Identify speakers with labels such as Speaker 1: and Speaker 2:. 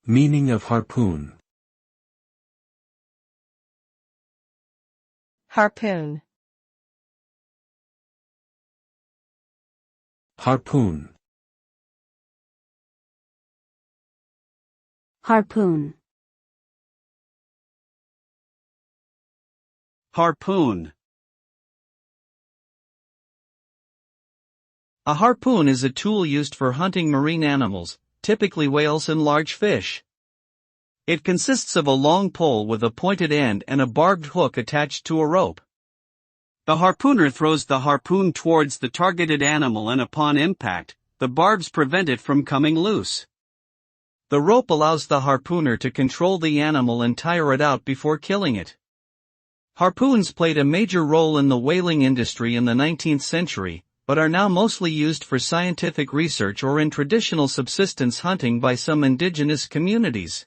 Speaker 1: Meaning of harpoon.
Speaker 2: Harpoon.
Speaker 1: Harpoon.
Speaker 3: Harpoon.
Speaker 4: Harpoon. A harpoon is a tool used for hunting marine animals, typically whales and large fish. It consists of a long pole with a pointed end and a barbed hook attached to a rope. The harpooner throws the harpoon towards the targeted animal, and upon impact, the barbs prevent it from coming loose. The rope allows the harpooner to control the animal and tire it out before killing it. Harpoons played a major role in the whaling industry in the 19th century, but are now mostly used for scientific research or in traditional subsistence hunting by some indigenous communities.